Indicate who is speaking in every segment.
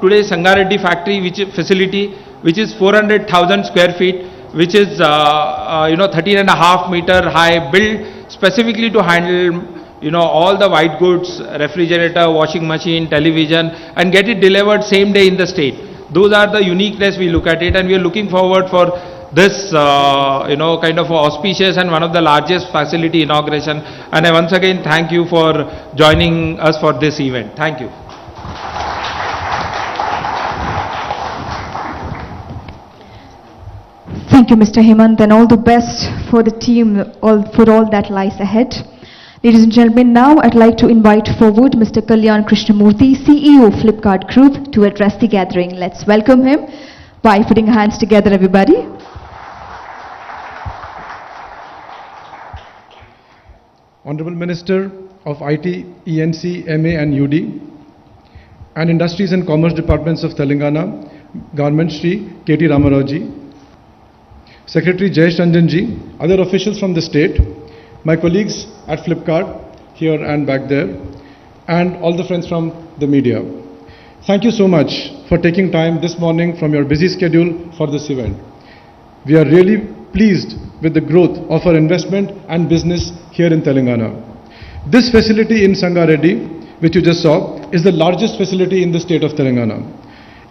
Speaker 1: today's Sangareddy factory, which is 400,000 square feet, which is 13.5 meter high, built specifically to handle all the white goods, refrigerator, washing machine, television, and get it delivered same day in the state. Those are the uniqueness we look at it, and we are looking forward for this kind of auspicious and one of the largest facility inauguration. And I once again thank you for joining us for this event. Thank you.
Speaker 2: Thank you, Mr. Hemant, and all the best for the team, for all that lies ahead. Ladies and gentlemen, now I'd like to invite forward Mr. Kalyan Krishnamurthy, CEO of Flipkart Group, to address the gathering. Let's welcome him by putting hands together, everybody.
Speaker 3: Honorable Minister of IT, ENC, MA and UD, and Industries and Commerce Departments of Telangana, Government Shri KT Ramaraoji, Secretary Jayesh Ranjanji, other officials from the state, my colleagues at Flipkart, here and back there, and all the friends from the media. Thank you so much for taking time this morning from your busy schedule for this event. We are really pleased with the growth of our investment and business here in Telangana. This facility in Sangareddy, which you just saw, is the largest facility in the state of Telangana.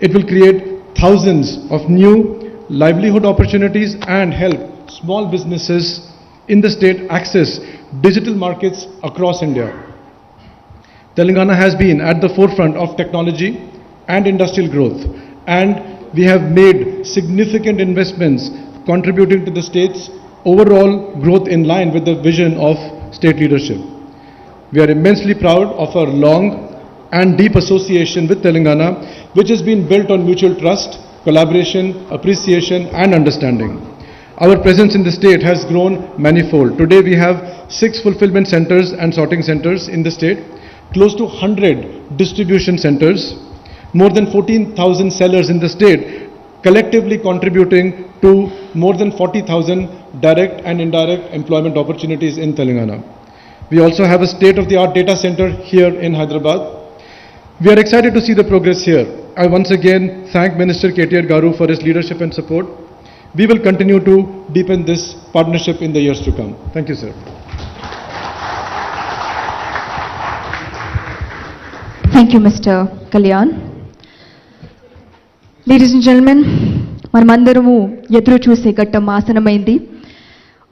Speaker 3: It will create thousands of new livelihood opportunities and help small businesses in the state access digital markets across India. Telangana has been at the forefront of technology and industrial growth, and we have made significant investments contributing to the state's overall growth in line with the vision of state leadership. We are immensely proud of our long and deep association with Telangana, which has been built on mutual trust, collaboration, appreciation and understanding. Our presence in the state has grown manifold. Today we have 6 fulfillment centers and sorting centers in the state, close to 100 distribution centers, more than 14,000 sellers in the state, collectively contributing to more than 40,000 direct and indirect employment opportunities in Telangana. We also have a state-of-the-art data center here in Hyderabad. We are excited to see the progress here. I once again thank Minister KTR Garu for his leadership and support. We will continue to deepen this partnership in the years to come. Thank you, sir.
Speaker 2: Thank you, Mr. Kalyan. Ladies and gentlemen, మనమందరము ఎదురు చూసే ఘట్టం ఆసనమైంది.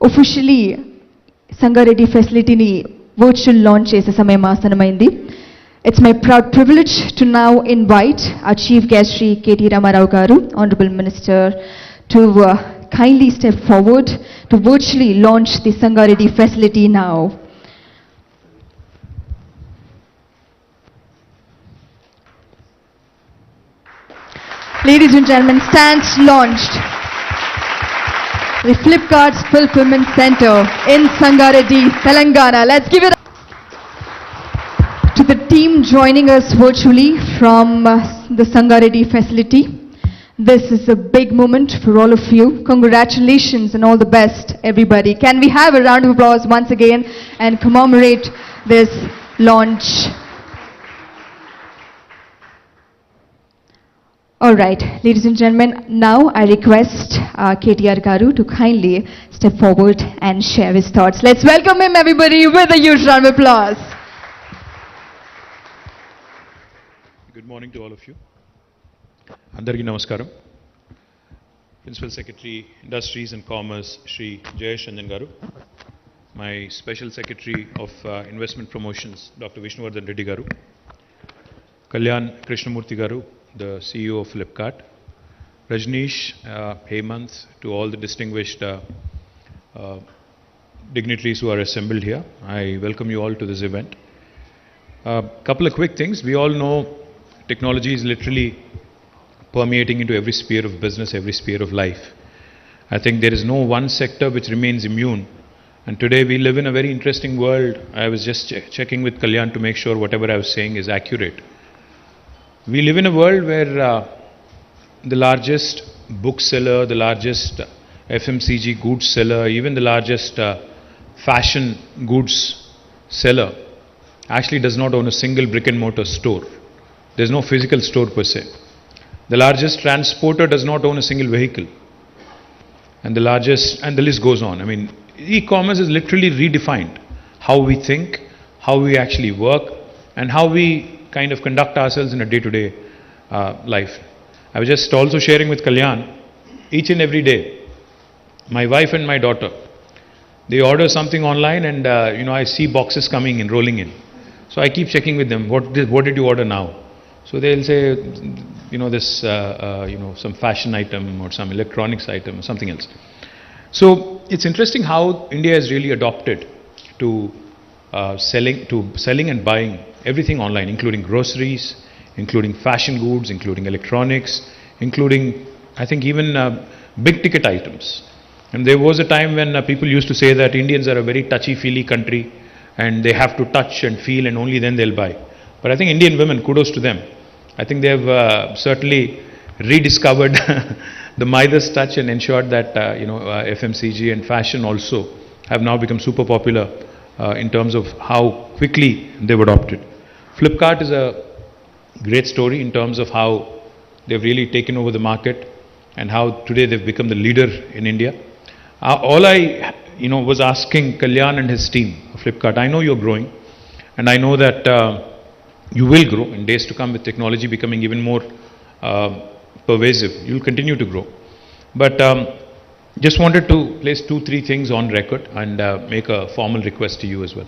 Speaker 2: Officially Sangareddy facility virtual launch చేసే సమయం ఆసనమైంది. It's my proud privilege to now invite our Chief Guest Shri KT Ramarao Garu, Honorable Minister, to kindly step forward to virtually launch the Sangareddy facility now. Ladies and gentlemen, stands launched. The Flipkart's Fulfillment Center in Sangareddy, Telangana. Let's give it up to the team joining us virtually from the Sangareddy facility. This is a big moment for all of you. Congratulations and all the best, everybody. Can we have a round of applause once again and commemorate this launch? All right, ladies and gentlemen, now I request KTR Garu to kindly step forward and share his thoughts. Let's welcome him, everybody, with a huge round of applause.
Speaker 4: Good morning to all of you. Andariki Namaskaram. Principal Secretary, Industries and Commerce, Shri Jayesh Ranjan Garu. My Special Secretary of Investment Promotions, Dr. Vishnuvardhan Reddy Garu. Kalyan Krishnamurthy Garu, the CEO of Flipkart. Rajneesh, Hemant, to all the distinguished dignitaries who are assembled here. I welcome you all to this event. Couple of quick things. We all know technology is literally permeating into every sphere of business, every sphere of life. I think there is no one sector which remains immune. And today we live in a very interesting world. I was just checking with Kalyan to make sure whatever I was saying is accurate. We live in a world where the largest bookseller, the largest FMCG goods seller, even the largest fashion goods seller actually does not own a single brick and mortar store. There's no physical store per se. The largest transporter does not own a single vehicle. And the list goes on. I mean, e-commerce is literally redefined how we think, how we actually work, and how we kind of conduct ourselves in a day-to-day life. I was just also sharing with Kalyan, each and every day, my wife and my daughter, they order something online and, I see boxes coming in, rolling in. So I keep checking with them, what did you order now? So they'll say, some fashion item or some electronics item or something else. So it's interesting how India has really adopted to selling and buying everything online, including groceries, including fashion goods, including electronics, including, I think, even big ticket items. And there was a time when people used to say that Indians are a very touchy-feely country and they have to touch and feel and only then they'll buy. But I think Indian women, kudos to them. I think they've certainly rediscovered the Midas touch and ensured that FMCG and fashion also have now become super popular in terms of how quickly they've adopted. Flipkart is a great story in terms of how they've really taken over the market and how today they've become the leader in India. All I was asking Kalyan and his team of Flipkart, I know you're growing and I know that you will grow in days to come with technology becoming even more pervasive. You'll continue to grow. But just wanted to place 2-3 things on record and make a formal request to you as well.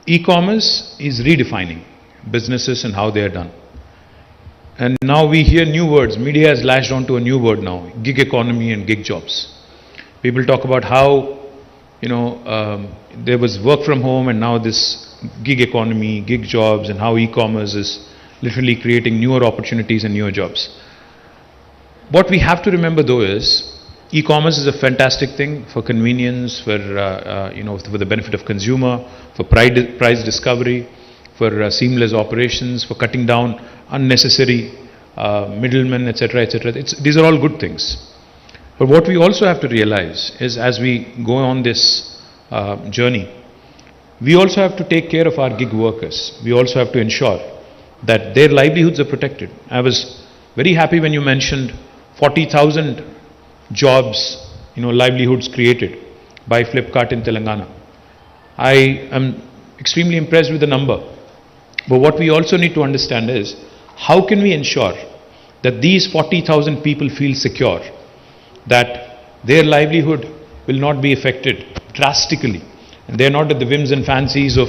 Speaker 4: E-commerce is redefining businesses and how they are done. And now we hear new words. Media has latched onto a new word now, gig economy and gig jobs. People talk about how, there was work from home and now this gig economy, gig jobs, and how e-commerce is literally creating newer opportunities and newer jobs. What we have to remember though is, e-commerce is a fantastic thing for convenience, for the benefit of consumer, for price discovery, for seamless operations, for cutting down unnecessary middlemen, etc., etc. These are all good things. But what we also have to realize is, as we go on this journey, we also have to take care of our gig workers. We also have to ensure that their livelihoods are protected. I was very happy when you mentioned 40,000 jobs, livelihoods created by Flipkart in Telangana. I am extremely impressed with the number. But what we also need to understand is, how can we ensure that these 40,000 people feel secure, that their livelihood will not be affected drastically, and they're not at the whims and fancies of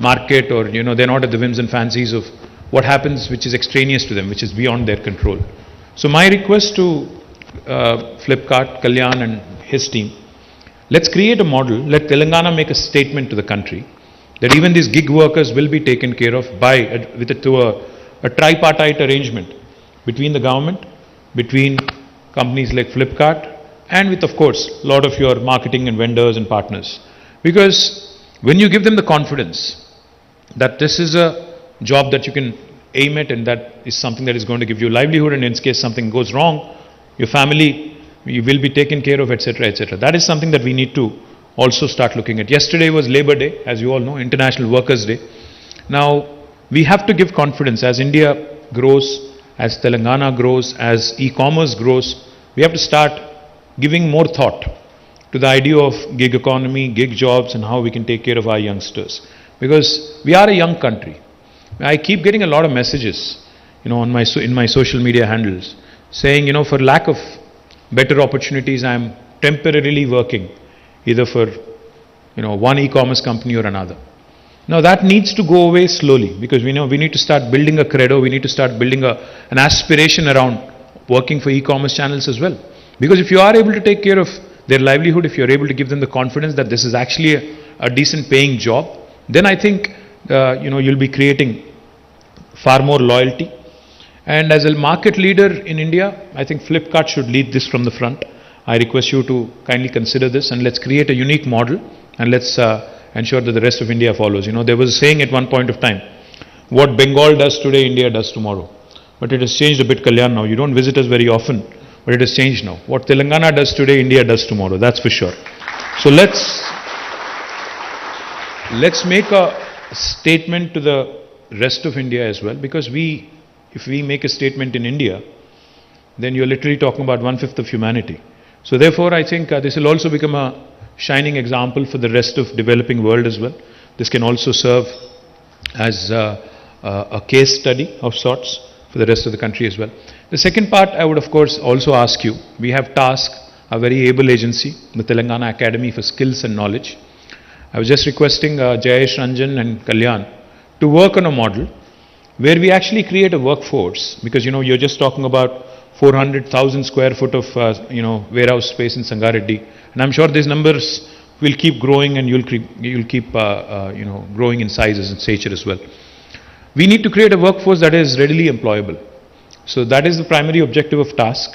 Speaker 4: market, or they're not at the whims and fancies of what happens which is extraneous to them, which is beyond their control. So my request to Flipkart, Kalyan and his team, let's create a model, let Telangana make a statement to the country that even these gig workers will be taken care of through a tripartite arrangement between the government, between companies like Flipkart, and with, of course, a lot of your marketing and vendors and partners. Because when you give them the confidence that this is a job that you can aim at and that is something that is going to give you livelihood, and in case something goes wrong, your family, you will be taken care of, etc., etc. That is something that we need to also start looking at. Yesterday was Labor Day, as you all know, International Workers' Day. Now, we have to give confidence as India grows, as Telangana grows, as e-commerce grows. We have to start giving more thought to the idea of gig economy, gig jobs, and how we can take care of our youngsters. Because we are a young country. I keep getting a lot of messages, in my social media handles, saying, for lack of better opportunities, I am temporarily working either for, one e-commerce company or another. Now that needs to go away slowly, because we need to start building a credo, we need to start building an aspiration around working for e-commerce channels as well. Because if you are able to take care of their livelihood, if you're able to give them the confidence that this is actually a decent paying job, then I think, you'll be creating far more loyalty. And as a market leader in India, I think Flipkart should lead this from the front. I request you to kindly consider this, and let's create a unique model, and let's ensure that the rest of India follows. There was a saying at one point of time, what Bengal does today, India does tomorrow. But it has changed a bit, Kalyan, now. You don't visit us very often, but it has changed now. What Telangana does today, India does tomorrow, that's for sure. So let's make a statement to the rest of India as well, because we if we make a statement in India, then you're literally talking about 1/5 of humanity. So therefore, I think this will also become a shining example for the rest of developing world as well. This can also serve as a case study of sorts for the rest of the country as well. The second part, I would of course also ask you, we have TASK, a very able agency, the Telangana Academy for Skills and Knowledge. I was just requesting Jayesh, Ranjan and Kalyan to work on a model where we actually create a workforce, because you're just talking about 400,000 square foot of warehouse space in Sangareddy, and I'm sure these numbers will keep growing, and you'll keep growing in sizes and stature as well. We need to create a workforce that is readily employable. So that is the primary objective of TASK.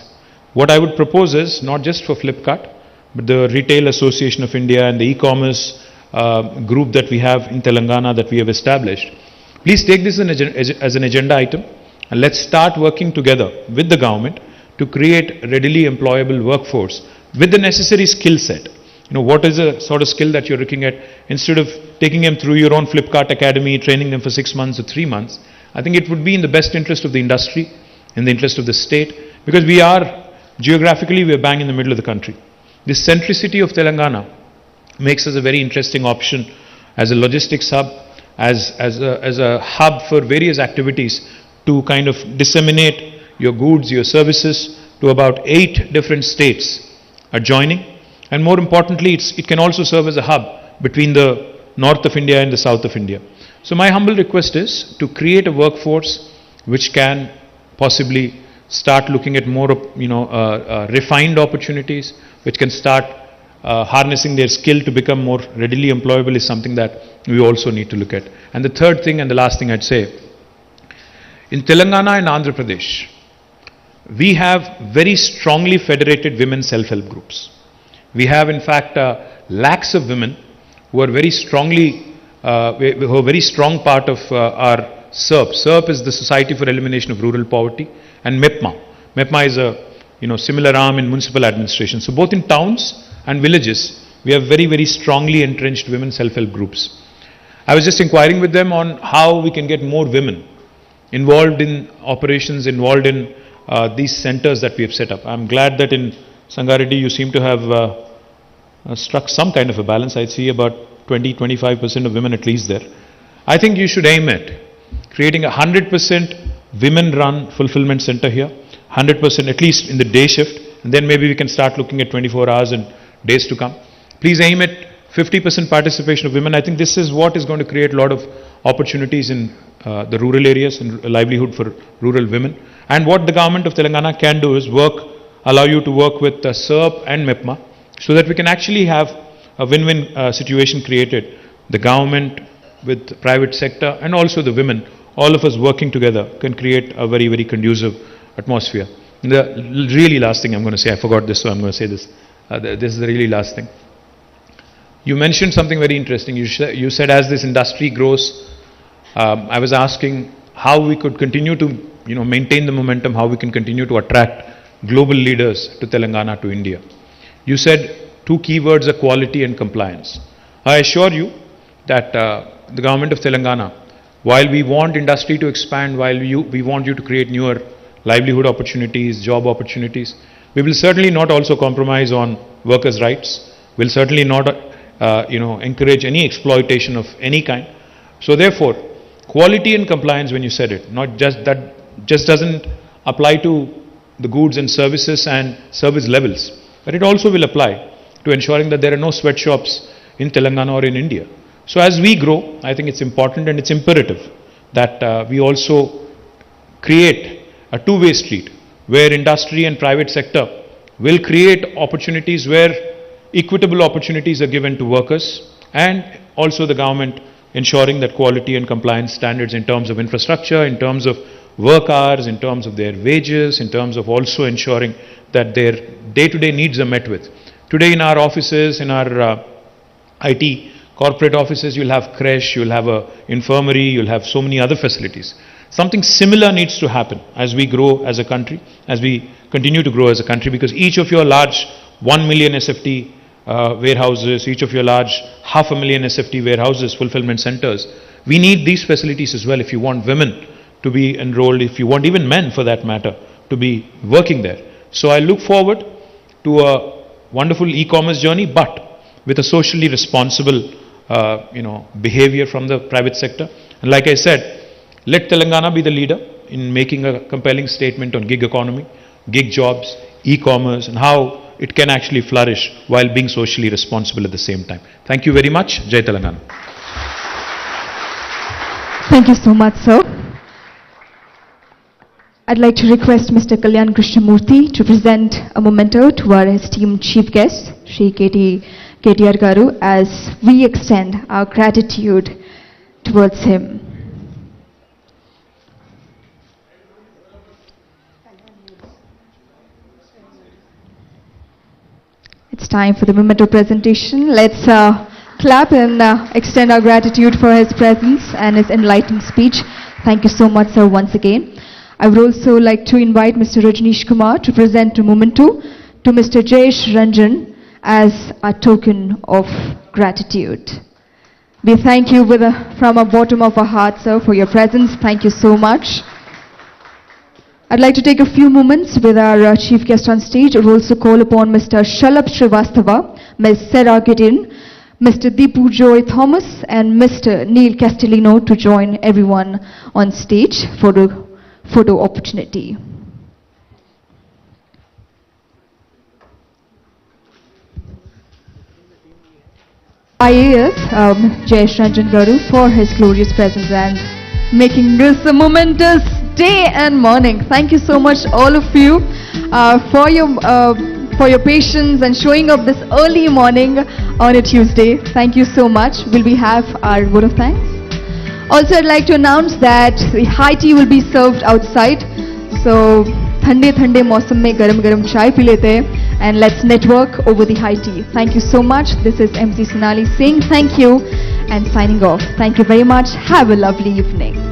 Speaker 4: What I would propose is not just for Flipkart, but the Retail Association of India and the e-commerce group that we have in Telangana that we have established. Please take this as an agenda item, and let's start working together with the government to create a readily employable workforce with the necessary skill set. What is the sort of skill that you're looking at? Instead of taking them through your own Flipkart Academy, training them for 6 months or 3 months, I think it would be in the best interest of the industry, in the interest of the state, because geographically, we are bang in the middle of the country. This centricity of Telangana makes us a very interesting option as a logistics hub, as a hub for various activities to kind of disseminate your goods, your services to about 8 different states adjoining. And more importantly, it can also serve as a hub between the north of India and the south of India. So my humble request is to create a workforce which can possibly start looking at more refined opportunities, which can start harnessing their skill to become more readily employable, is something that we also need to look at. And the third thing and the last thing I'd say, in Telangana and Andhra Pradesh, we have very strongly federated women self-help groups. We have, in fact, lakhs of women who are very strong part of our SERP. SERP is the Society for Elimination of Rural Poverty, and MEPMA. MEPMA is a similar arm in municipal administration. So both in towns and villages, we have very, very strongly entrenched women self-help groups. I was just inquiring with them on how we can get more women involved in operations, involved in these centers that we have set up. I'm glad that in Sangareddy you seem to have struck some kind of a balance. I see about 20-25% of women at least there. I think you should aim at creating a 100% women-run fulfillment center here, 100% at least in the day shift, and then maybe we can start looking at 24 hours and days to come. Please aim at 50% participation of women. I think this is what is going to create a lot of opportunities in the rural areas and livelihood for rural women. And what the government of Telangana can do is allow you to work with SERP and MEPMA, so that we can actually have a win-win situation created. The government with the private sector and also the women, all of us working together can create a very, very conducive atmosphere. The really last thing I'm going to say, I forgot this, so I'm going to say this. This is the really last thing. You mentioned something very interesting. You said as this industry grows, I was asking how we could continue to maintain the momentum, how we can continue to attract global leaders to Telangana, to India. You said 2 keywords are quality and compliance. I assure you that the government of Telangana, while we want industry to expand, while we want you to create newer livelihood opportunities, job opportunities, we will certainly not also compromise on workers' rights. We'll certainly not encourage any exploitation of any kind. So therefore, quality and compliance, when you said it, not just that, just doesn't apply to the goods and services and service levels, but it also will apply to ensuring that there are no sweatshops in Telangana or in India. So as we grow, I think it's important and it's imperative that we also create a two-way street where industry and private sector will create opportunities where equitable opportunities are given to workers, and also the government ensuring that quality and compliance standards in terms of infrastructure, in terms of work hours, in terms of their wages, in terms of also ensuring that their day-to-day needs are met with. Today in our offices, in our IT corporate offices, you'll have creche, you'll have a infirmary, you'll have so many other facilities. Something similar needs to happen as we grow as a country, as we continue to grow as a country, because each of your large 1 million SFT warehouses, each of your large 500,000 SFT warehouses, fulfillment centers, we need these facilities as well if you want women to be enrolled, if you want, even men for that matter, to be working there. So I look forward to a wonderful e-commerce journey, but with a socially responsible behavior from the private sector. And like I said, let Telangana be the leader in making a compelling statement on gig economy, gig jobs, e-commerce, and how it can actually flourish while being socially responsible at the same time. Thank you very much. Jai Telangana.
Speaker 2: Thank you so much, sir. I'd like to request Mr. Kalyan Krishnamurthy to present a memento to our esteemed chief guest, Shri KTR Garu, as we extend our gratitude towards him. It's time for the memento presentation. Let's clap and extend our gratitude for his presence and his enlightening speech. Thank you so much, sir, once again. I would also like to invite Mr. Rajneesh Kumar to present a memento to Mr. Jayesh Ranjan as a token of gratitude. We thank you from the bottom of our heart, sir, for your presence. Thank you so much. I'd like to take a few moments with our chief guest on stage. I will also call upon Mr. Shalabh Srivastava, Ms. Sarah Gideon, Mr. Deepu Joy Thomas, and Mr. Neil Castellino to join everyone on stage for the photo opportunity. IAS Jayesh Ranjan Garu for his glorious presence and making this a momentous day and morning. Thank you so much, all of you, for your patience and showing up this early morning on a Tuesday. Thank you so much. Will we have our vote of thanks? Also, I'd like to announce that the high tea will be served outside. So, thande mausam mein garam garam chai pee lete hain and let's network over the high tea. Thank you so much. This is MC Sonali saying thank you and signing off. Thank you very much. Have a lovely evening.